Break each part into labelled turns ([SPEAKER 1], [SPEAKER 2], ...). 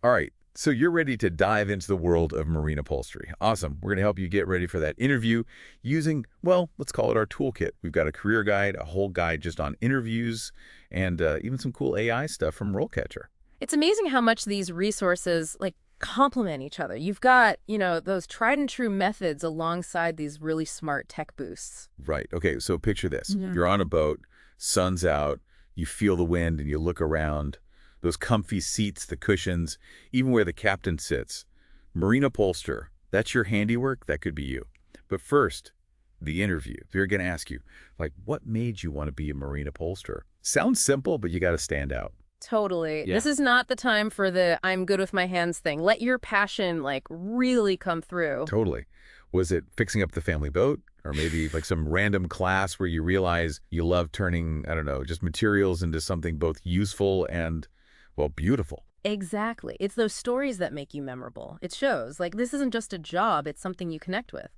[SPEAKER 1] All right, so you're ready to dive into the world of marine upholstery. Awesome. We're going to help you get ready for that interview using, well, let's call it our toolkit. We've got a career guide, a whole guide just on interviews, and even some cool AI stuff from RoleCatcher.
[SPEAKER 2] It's amazing how much these resources complement each other. You've got, those tried and true methods alongside these really smart tech boosts.
[SPEAKER 1] Right. Okay, so picture this.
[SPEAKER 2] Yeah.
[SPEAKER 1] You're on a boat, sun's out, you feel the wind, and you look around. Those comfy seats, the cushions, even where the captain sits. Marine upholsterer, that's your handiwork, that could be you. But first, the interview. They're going to ask you, what made you want to be a marine upholsterer? Sounds simple, but you got to stand out.
[SPEAKER 2] Totally.
[SPEAKER 1] Yeah.
[SPEAKER 2] This is not the time for the I'm good with my hands thing. Let your passion, really come through.
[SPEAKER 1] Totally. Was it fixing up the family boat? Or maybe some random class where you realize you love turning, I don't know, just materials into something both useful and, well, beautiful.
[SPEAKER 2] Exactly. It's those stories that make you memorable. It shows. This isn't just a job, it's something you connect with.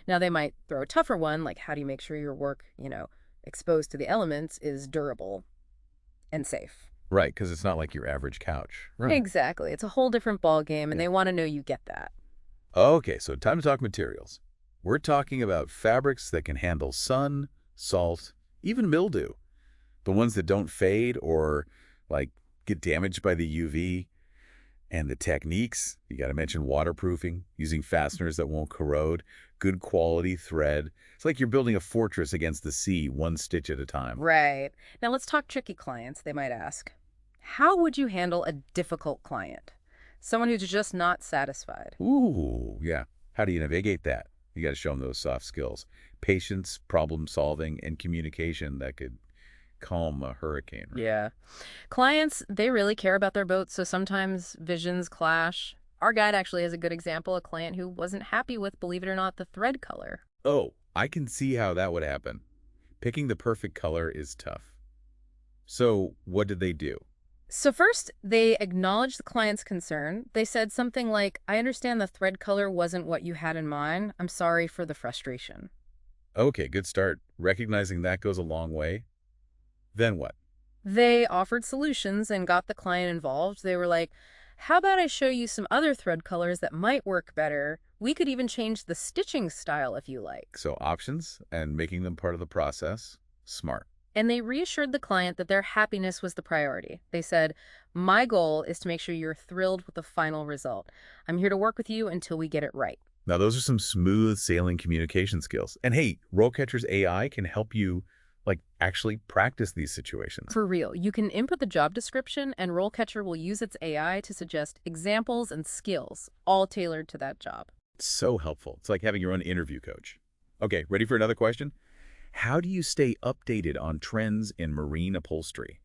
[SPEAKER 2] Now, they might throw a tougher one, like how do you make sure your work, exposed to the elements, is durable and safe.
[SPEAKER 1] Right, because it's not like your average couch. Right.
[SPEAKER 2] Exactly. It's a whole different ballgame, and they want to know you get that.
[SPEAKER 1] Okay, so time to talk materials. We're talking about fabrics that can handle sun, salt, even mildew. The ones that don't fade or, get damaged by the UV. And the techniques, you got to mention waterproofing, using fasteners that won't corrode, good quality thread. It's like you're building a fortress against the sea, one stitch at a time.
[SPEAKER 2] Right. Now let's talk tricky clients, they might ask. How would you handle a difficult client? Someone who's just not satisfied.
[SPEAKER 1] Ooh, yeah. How do you navigate that? You got to show them those soft skills. Patience, problem solving, and communication that could calm a hurricane. Right?
[SPEAKER 2] Yeah. Clients, they really care about their boats, so sometimes visions clash. Our guide actually has a good example, a client who wasn't happy with, believe it or not, the thread color.
[SPEAKER 1] Oh, I can see how that would happen. Picking the perfect color is tough. So what did they do?
[SPEAKER 2] So first, they acknowledged the client's concern. They said something like, I understand the thread color wasn't what you had in mind. I'm sorry for the frustration.
[SPEAKER 1] Okay, good start. Recognizing that goes a long way. Then what?
[SPEAKER 2] They offered solutions and got the client involved. They were like, how about I show you some other thread colors that might work better? We could even change the stitching style if you like.
[SPEAKER 1] So options and making them part of the process. Smart.
[SPEAKER 2] And they reassured the client that their happiness was the priority. They said, my goal is to make sure you're thrilled with the final result. I'm here to work with you until we get it right.
[SPEAKER 1] Now, those are some smooth sailing communication skills. And hey, RoleCatcher's AI can help you actually practice these situations.
[SPEAKER 2] For real, you can input the job description and RoleCatcher will use its AI to suggest examples and skills, all tailored to that job.
[SPEAKER 1] It's so helpful. It's like having your own interview coach. Okay, ready for another question? How do you stay updated on trends in marine upholstery?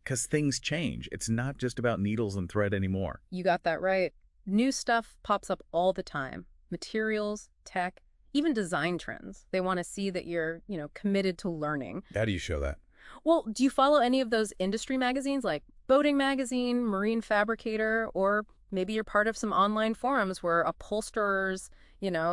[SPEAKER 1] Because things change. It's not just about needles and thread anymore.
[SPEAKER 2] You got that right. New stuff pops up all the time. Materials, tech, even design trends. They want to see that you're, committed to learning.
[SPEAKER 1] How do you show that?
[SPEAKER 2] Well, do you follow any of those industry magazines like Boating Magazine, Marine Fabricator, or maybe you're part of some online forums where upholsterers,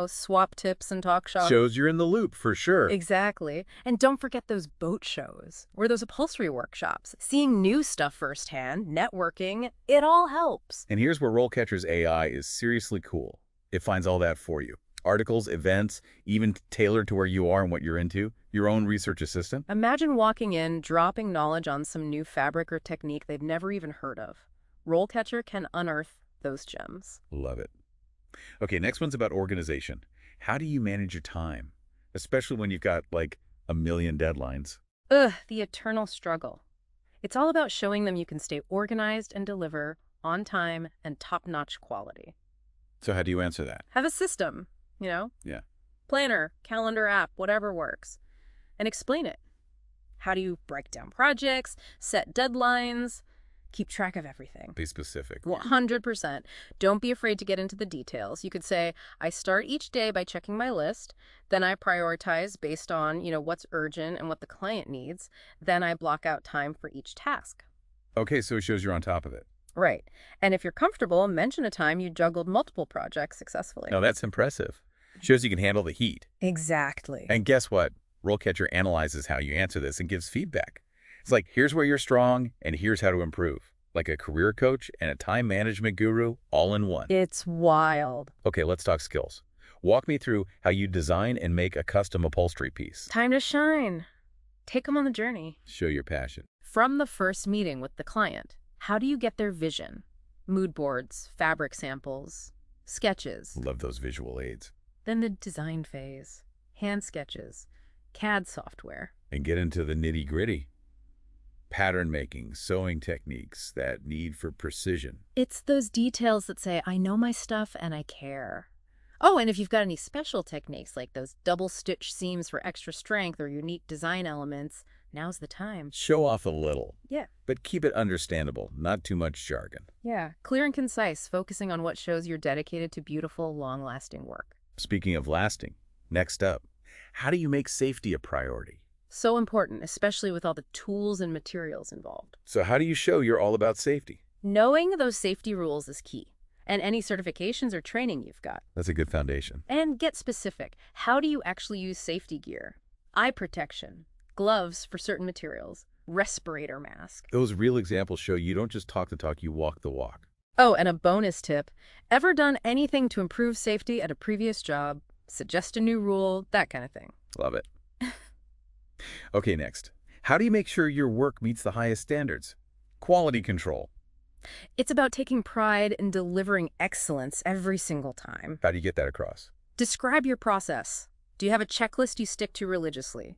[SPEAKER 2] swap tips and talk shop?
[SPEAKER 1] Shows you're in the loop, for sure.
[SPEAKER 2] Exactly. And don't forget those boat shows or those upholstery workshops. Seeing new stuff firsthand, networking, it all helps.
[SPEAKER 1] And here's where RoleCatcher's AI is seriously cool. It finds all that for you. Articles, events, even tailored to where you are and what you're into, your own research assistant.
[SPEAKER 2] Imagine walking in, dropping knowledge on some new fabric or technique they've never even heard of. RoleCatcher can unearth those gems.
[SPEAKER 1] Love it. Okay, next one's about organization. How do you manage your time? Especially when you've got a million deadlines.
[SPEAKER 2] Ugh, the eternal struggle. It's all about showing them you can stay organized and deliver on time and top-notch quality.
[SPEAKER 1] So how do you answer that?
[SPEAKER 2] Have a system.
[SPEAKER 1] Yeah.
[SPEAKER 2] Planner, calendar app, whatever works. And explain it. How do you break down projects, set deadlines, keep track of everything?
[SPEAKER 1] Be specific.
[SPEAKER 2] 100%. Don't be afraid to get into the details. You could say, I start each day by checking my list. Then I prioritize based on, what's urgent and what the client needs. Then I block out time for each task.
[SPEAKER 1] Okay, so it shows you're on top of it.
[SPEAKER 2] Right. And if you're comfortable, mention a time you juggled multiple projects successfully.
[SPEAKER 1] Now that's impressive. Shows you can handle the heat.
[SPEAKER 2] Exactly.
[SPEAKER 1] And guess what? RoleCatcher analyzes how you answer this and gives feedback. It's like, here's where you're strong, and here's how to improve. like a career coach and a time management guru all in one.
[SPEAKER 2] It's wild.
[SPEAKER 1] Okay, let's talk skills. Walk me through how you design and make a custom upholstery piece.
[SPEAKER 2] Time to shine. Take them on the journey.
[SPEAKER 1] Show your passion.
[SPEAKER 2] From the first meeting with the client, how do you get their vision? Mood boards, fabric samples, sketches.
[SPEAKER 1] Love those visual aids.
[SPEAKER 2] Then the design phase, hand sketches, CAD software.
[SPEAKER 1] And get into the nitty-gritty. Pattern making, sewing techniques, that need for precision.
[SPEAKER 2] It's those details that say, I know my stuff and I care. Oh, and if you've got any special techniques like those double stitch seams for extra strength or unique design elements, now's the time.
[SPEAKER 1] Show off a little.
[SPEAKER 2] Yeah.
[SPEAKER 1] But keep it understandable, not too much jargon.
[SPEAKER 2] Yeah. Clear and concise, focusing on what shows you're dedicated to beautiful, long-lasting work.
[SPEAKER 1] Speaking of lasting, next up, how do you make safety a priority?
[SPEAKER 2] So important, especially with all the tools and materials involved.
[SPEAKER 1] So how do you show you're all about safety?
[SPEAKER 2] Knowing those safety rules is key. And any certifications or training you've got.
[SPEAKER 1] That's a good foundation.
[SPEAKER 2] And get specific. How do you actually use safety gear? Eye protection, gloves for certain materials, respirator mask.
[SPEAKER 1] Those real examples show you don't just talk the talk, you walk the walk.
[SPEAKER 2] Oh, and a bonus tip. Ever done anything to improve safety at a previous job? Suggest a new rule, that kind of thing.
[SPEAKER 1] Love it. Okay, next. How do you make sure your work meets the highest standards? Quality control.
[SPEAKER 2] It's about taking pride in delivering excellence every single time.
[SPEAKER 1] How do you get that across?
[SPEAKER 2] Describe your process. Do you have a checklist you stick to religiously?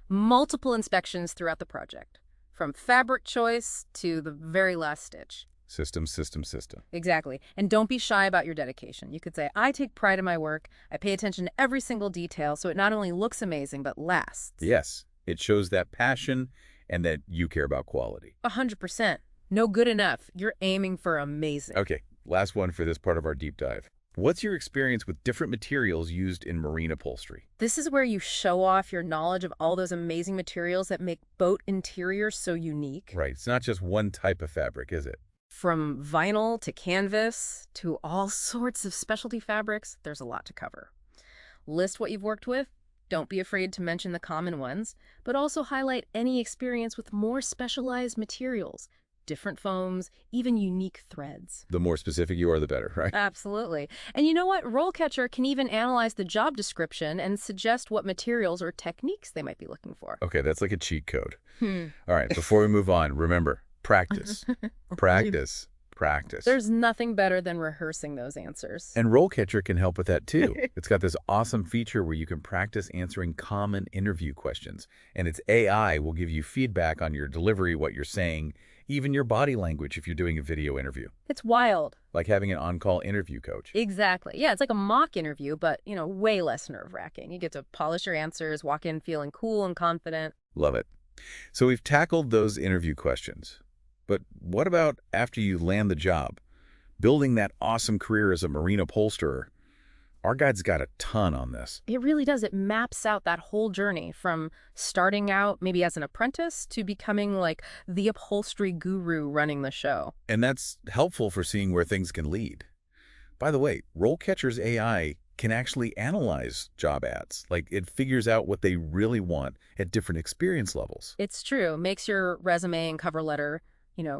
[SPEAKER 2] Multiple inspections throughout the project, from fabric choice to the very last stitch.
[SPEAKER 1] System, system, system.
[SPEAKER 2] Exactly. And don't be shy about your dedication. You could say, I take pride in my work. I pay attention to every single detail so it not only looks amazing, but lasts.
[SPEAKER 1] Yes, it shows that passion and that you care about quality.
[SPEAKER 2] 100%. No good enough. You're aiming for amazing.
[SPEAKER 1] Okay, last one for this part of our deep dive. What's your experience with different materials used in marine upholstery?
[SPEAKER 2] This is where you show off your knowledge of all those amazing materials that make boat interiors so unique.
[SPEAKER 1] Right, it's not just one type of fabric, is it?
[SPEAKER 2] From vinyl to canvas to all sorts of specialty fabrics, there's a lot to cover. List what you've worked with. Don't be afraid to mention the common ones, but also highlight any experience with more specialized materials, different foams, even unique threads.
[SPEAKER 1] The more specific you are, the better, right?
[SPEAKER 2] Absolutely. And you know what? RoleCatcher can even analyze the job description and suggest what materials or techniques they might be looking for.
[SPEAKER 1] Okay, that's like a cheat code. All right, before we move on, remember, practice. Practice. Practice.
[SPEAKER 2] There's nothing better than rehearsing those answers.
[SPEAKER 1] And RoleCatcher can help with that too. It's got this awesome feature where you can practice answering common interview questions. And its AI will give you feedback on your delivery, what you're saying, even your body language if you're doing a video interview.
[SPEAKER 2] It's wild.
[SPEAKER 1] Like having an on-call interview coach.
[SPEAKER 2] Exactly. Yeah, it's like a mock interview, but, way less nerve-wracking. You get to polish your answers, walk in feeling cool and confident.
[SPEAKER 1] Love it. So we've tackled those interview questions. But what about after you land the job? Building that awesome career as a marine upholsterer. Our guide's got a ton on this.
[SPEAKER 2] It really does. It maps out that whole journey from starting out maybe as an apprentice to becoming like the upholstery guru running the show.
[SPEAKER 1] And that's helpful for seeing where things can lead. By the way, RoleCatcher's AI can actually analyze job ads. Like, it figures out what they really want at different experience levels.
[SPEAKER 2] It's true. Makes your resume and cover letter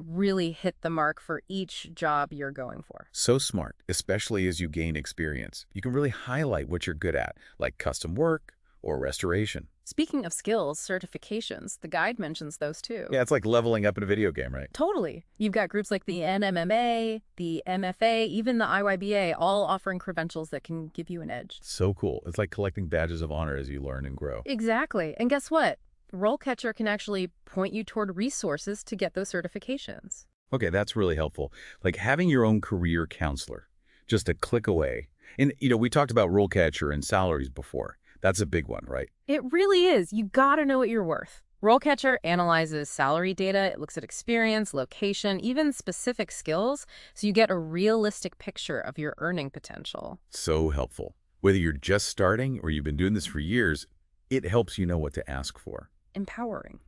[SPEAKER 2] really hit the mark for each job you're going for.
[SPEAKER 1] So smart, especially as you gain experience. You can really highlight what you're good at, like custom work or restoration.
[SPEAKER 2] Speaking of skills, certifications, the guide mentions those too.
[SPEAKER 1] Yeah, it's like leveling up in a video game, right?
[SPEAKER 2] Totally. You've got groups like the NMMA, the MFA, even the IYBA, all offering credentials that can give you an edge.
[SPEAKER 1] So cool. It's like collecting badges of honor as you learn and grow.
[SPEAKER 2] Exactly. And guess what? RoleCatcher can actually point you toward resources to get those certifications.
[SPEAKER 1] Okay, that's really helpful. Like having your own career counselor, just a click away. And, we talked about RoleCatcher and salaries before. That's a big one, right?
[SPEAKER 2] It really is. You gotta know what you're worth. RoleCatcher analyzes salary data. It looks at experience, location, even specific skills, so you get a realistic picture of your earning potential.
[SPEAKER 1] So helpful. Whether you're just starting or you've been doing this for years, it helps you know what to ask for.
[SPEAKER 2] Empowering.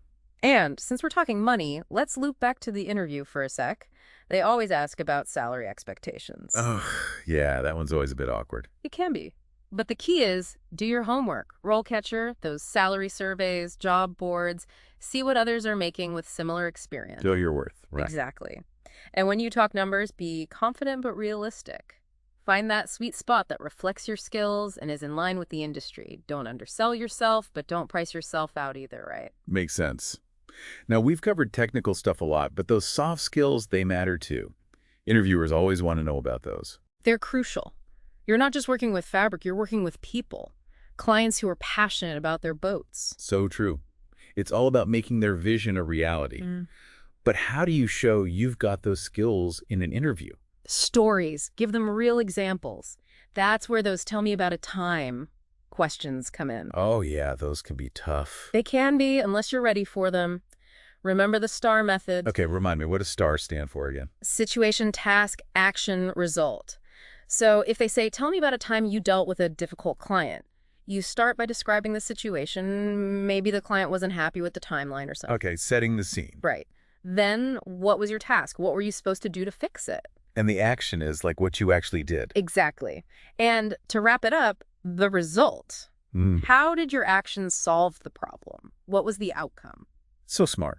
[SPEAKER 2] And since we're talking money, let's loop back to the interview for a sec. They always ask about salary expectations.
[SPEAKER 1] Oh, yeah, that one's always a bit awkward.
[SPEAKER 2] It can be. But the key is, do your homework. RoleCatcher, those salary surveys, job boards, see what others are making with similar experience.
[SPEAKER 1] Show your worth, right?
[SPEAKER 2] Exactly. And when you talk numbers, be confident but realistic. Find that sweet spot that reflects your skills and is in line with the industry. Don't undersell yourself, but don't price yourself out either, right?
[SPEAKER 1] Makes sense. Now, we've covered technical stuff a lot, but those soft skills, they matter too. Interviewers always want to know about those.
[SPEAKER 2] They're crucial. You're not just working with fabric, you're working with people. Clients who are passionate about their boats.
[SPEAKER 1] So true. It's all about making their vision a reality. But how do you show you've got those skills in an interview?
[SPEAKER 2] Stories. Give them real examples. That's where those tell me about a time questions come in.
[SPEAKER 1] Oh yeah, those can be tough.
[SPEAKER 2] They can be, unless you're ready for them. Remember the STAR method.
[SPEAKER 1] Okay, remind me, what does STAR stand for again?
[SPEAKER 2] Situation, task, action, result. So if they say, tell me about a time you dealt with a difficult client, you start by describing the situation. Maybe the client wasn't happy with the timeline or something.
[SPEAKER 1] Okay, setting the scene.
[SPEAKER 2] Right. Then what was your task? What were you supposed to do to fix it?
[SPEAKER 1] And the action is like what you actually did.
[SPEAKER 2] Exactly. And to wrap it up, the result. How did your actions solve the problem? What was the outcome?
[SPEAKER 1] So smart.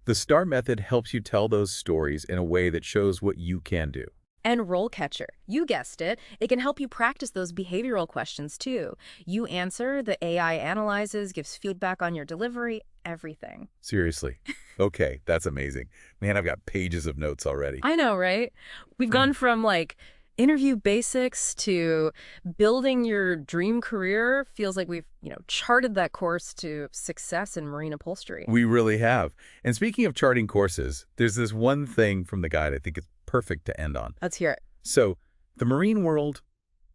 [SPEAKER 1] The STAR method helps you tell those stories in a way that shows what you can do.
[SPEAKER 2] And RoleCatcher, you guessed it, it can help you practice those behavioral questions too. You answer, the AI analyzes, gives feedback on your delivery, everything.
[SPEAKER 1] Seriously. Okay, that's amazing. Man, I've got pages of notes already.
[SPEAKER 2] I know, right? We've gone from like interview basics to building your dream career. Feels like we've, charted that course to success in marine upholstery.
[SPEAKER 1] We really have. And speaking of charting courses, there's this one thing from the guide I think is perfect to end on.
[SPEAKER 2] Let's hear it.
[SPEAKER 1] So, the marine world,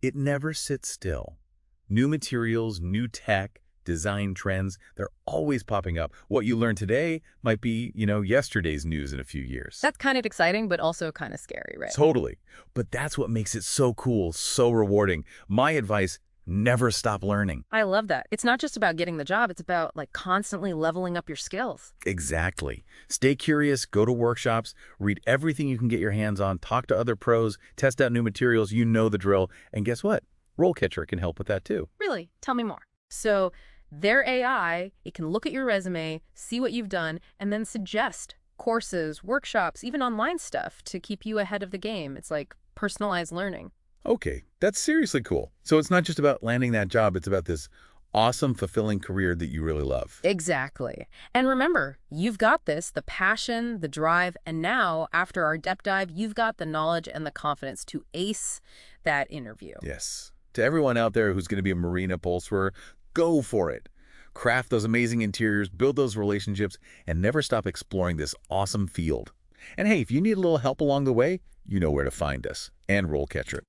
[SPEAKER 1] it never sits still. New materials, new tech, design trends, they're always popping up. What you learn today might be, yesterday's news in a few years.
[SPEAKER 2] That's kind of exciting, but also kind of scary, right?
[SPEAKER 1] Totally. But that's what makes it so cool, so rewarding. My advice, never stop learning.
[SPEAKER 2] I love that. It's not just about getting the job. It's about constantly leveling up your skills.
[SPEAKER 1] Exactly. Stay curious, go to workshops, read everything you can get your hands on, talk to other pros, test out new materials, you know the drill. And guess what? RoleCatcher can help with that too.
[SPEAKER 2] Really? Tell me more. So their AI, it can look at your resume, see what you've done, and then suggest courses, workshops, even online stuff to keep you ahead of the game. It's like personalized learning.
[SPEAKER 1] Okay, that's seriously cool. So it's not just about landing that job, it's about this awesome, fulfilling career that you really love.
[SPEAKER 2] Exactly. And remember, you've got this, the passion, the drive, and now, after our depth dive, you've got the knowledge and the confidence to ace that interview.
[SPEAKER 1] Yes. To everyone out there who's going to be a marine upholsterer, go for it. Craft those amazing interiors, build those relationships, and never stop exploring this awesome field. And hey, if you need a little help along the way, you know where to find us and RoleCatcher.